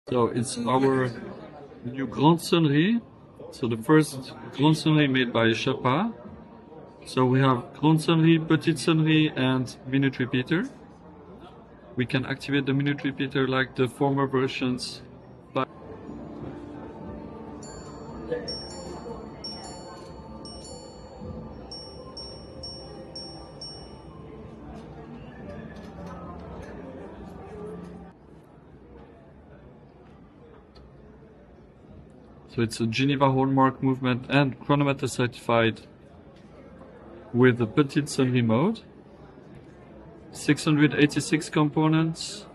So it's our new Grand Sonnerie. So the first Grand Sonnerie made by Chopard. So we have Grand Sonnerie, Petit Sonnerie, and minute repeater. We can activate the minute repeater like the former versions. So it's a Geneva hallmark movement and chronometer-certified with the Petit Sonnerie mode. 686 components.